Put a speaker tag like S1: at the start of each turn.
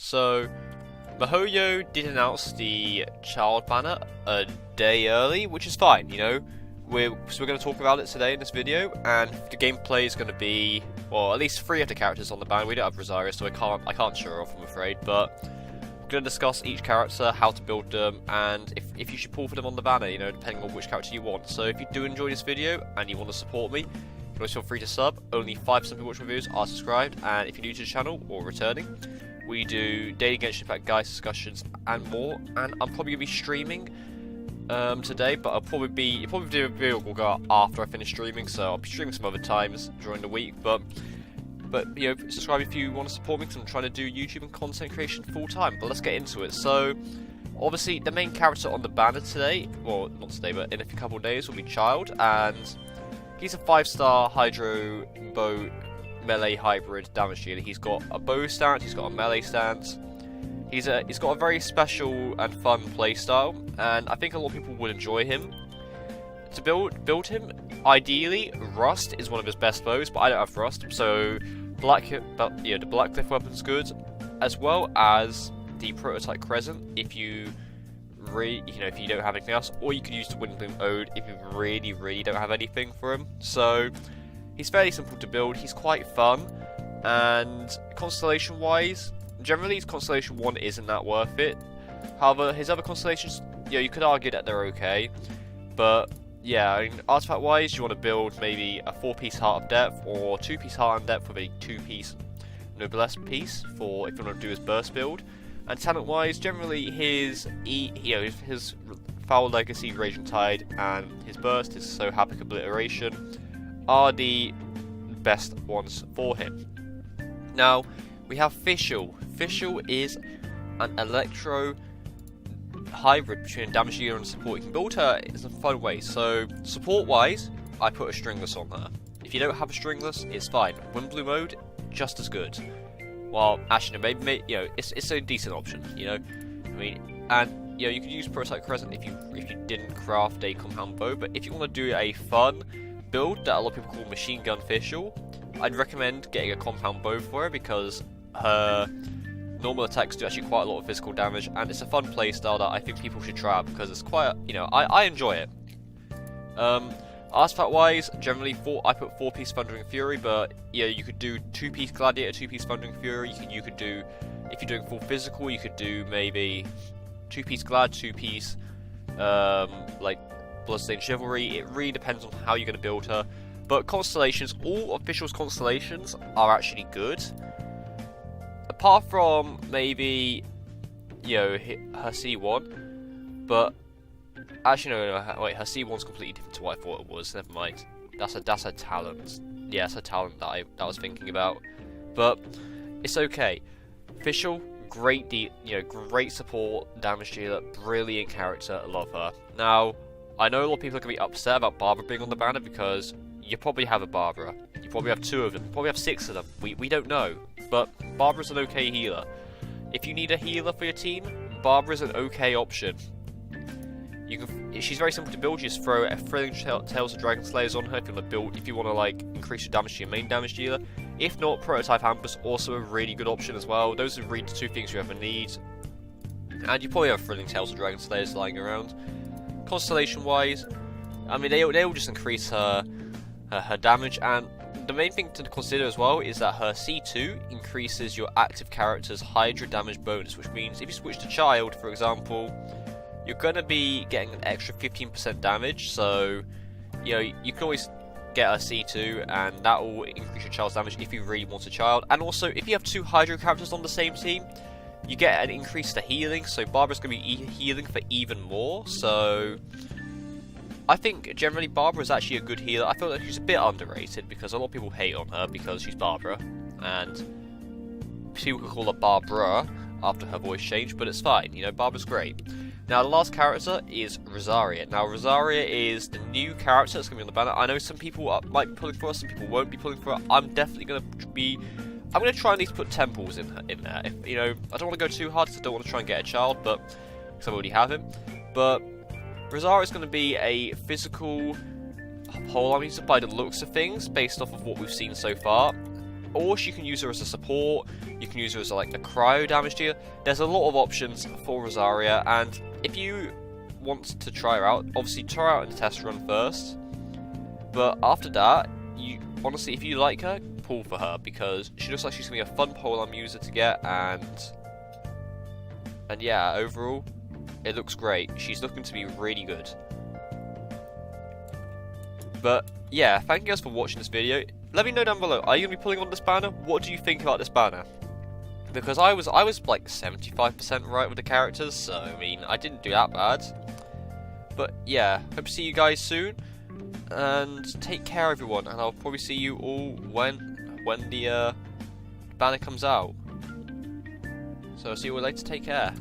S1: So, Mihoyo did announce the child banner a day early, which is fine, you know. We're going to talk about it today in this video, and the gameplay is going to be, well, at least 3 of the characters on the banner. We don't have Rosaria, so I can't show her off, I'm afraid, but we're going to discuss each character, how to build them, and if you should pull for them on the banner, you know, depending on which character you want. So if you do enjoy this video and you want to support me, you can always feel free to sub. Only 5% of people watching videos are subscribed, and if you're new to the channel or returning, we do daily Genshin Impact guides, discussions, and more. And I'm probably going to be streaming today, but I'll probably do a video will go out after I finish streaming, so I'll be streaming some other times during the week. But you know, subscribe if you want to support me, because I'm trying to do YouTube and content creation full time. But let's get into it. So obviously the main character on the banner today, well, not today, but in a couple of days, will be Childe, and he's a 5-star Hydro Bow melee hybrid damage dealer. He's got a bow stance, he's got a melee stance. He's got a very special and fun playstyle, and I think a lot of people would enjoy him. To build him, ideally, Rust is one of his best bows, but I don't have Rust, so the Blackcliff weapon's good, as well as the Prototype Crescent if you if you don't have anything else, or you could use the Windbloom Ode if you really don't have anything for him. So he's fairly simple to build, he's quite fun, and constellation wise, generally his Constellation 1 isn't that worth it. However, his other constellations, you could argue that they're okay. But yeah, I mean, artifact wise, you want to build maybe a 4-piece Heart of Depth or 2-piece Heart of Depth with a 2-piece Noblesse piece for if you want to do his burst build. And talent wise, generally his Foul Legacy, Raging Tide, and his burst, his So Happy Obliteration, are the best ones for him. Now we have Fischl. Fischl is an electro hybrid between a damage dealer and support. You can build her in a fun way. So support wise, I put a stringless on her. If you don't have a stringless, it's fine. Windbloom Mode, just as good. Well, actually, maybe it's a decent option. I mean, and you could use Prototype Crescent if you didn't craft a compound bow. But if you want to do a fun build that a lot of people call Machine Gun Fischl, I'd recommend getting a compound bow for her, because her normal attacks do actually quite a lot of physical damage, and it's a fun playstyle that I think people should try out, because it's quite, I enjoy it. Artifact wise, generally I put 4-piece Thundering Fury, but you could do 2-piece Gladiator, 2-piece Thundering Fury. You could do, if you're doing full physical, you could do maybe 2-piece Glad, 2-piece like Bloodstained Chivalry. It really depends on how you're going to build her. But constellations, all officials constellations are actually good. Apart from maybe, her C1, but actually no, wait, her C1's completely different to what I thought it was. Never mind. That's a talent. Yeah, it's a talent that I was thinking about. But it's okay. Fischl, great support, damage dealer, brilliant character. I love her. Now, I know a lot of people are gonna be upset about Barbara being on the banner, because you probably have a Barbara. You probably have 2 of them. You probably have 6 of them. We don't know. But Barbara's an okay healer. If you need a healer for your team, Barbara's an okay option. She's very simple to build. You just throw a Thrilling Tales of Dragon Slayers on her if you want to like increase your damage to your main damage dealer. If not, Prototype Hampus also a really good option as well. Those are really the 2 things you ever need. And you probably have Thrilling Tales of Dragon Slayers lying around. Constellation wise, I mean they all just increase her damage, and the main thing to consider as well is that her C2 increases your active character's Hydra damage bonus, which means if you switch to Childe, for example, you're going to be getting an extra 15% damage. So you can always get a C2, and that will increase your Childe's damage if you really want a Childe. And also, if you have 2 Hydra characters on the same team, you get an increase to healing, so Barbara's going to be healing for even more. So I think generally Barbara is actually a good healer. I feel like she's a bit underrated, because a lot of people hate on her because she's Barbara, and people could call her Barbara after her voice change, but it's fine. Barbara's great. Now the last character is Rosaria. Now Rosaria is the new character that's going to be on the banner. I know some people might be pulling for her, some people won't be pulling for her. I'm definitely going to be. I'm going to try and at least put temples in there. If, I don't want to go too hard because I don't want to try and get a child, but because I already have him. But Rosaria is going to be a physical whole army by the looks of things, based off of what we've seen so far. or she can use her as a support. You can use her as like a cryo damage dealer. There's a lot of options for Rosaria, and if you want to try her out, obviously try her out in the test run first. But after that, you honestly, if you like her, pull for her, because she looks like she's gonna be a fun pole-arm user to get, and yeah, overall, it looks great. She's looking to be really good. But yeah, thank you guys for watching this video. Let me know down below, are you gonna be pulling on this banner? What do you think about this banner? Because I was like 75% right with the characters, so I mean, I didn't do that bad. But yeah, hope to see you guys soon, and take care everyone, and I'll probably see you all when the banner comes out. So I'll see you all later, take care.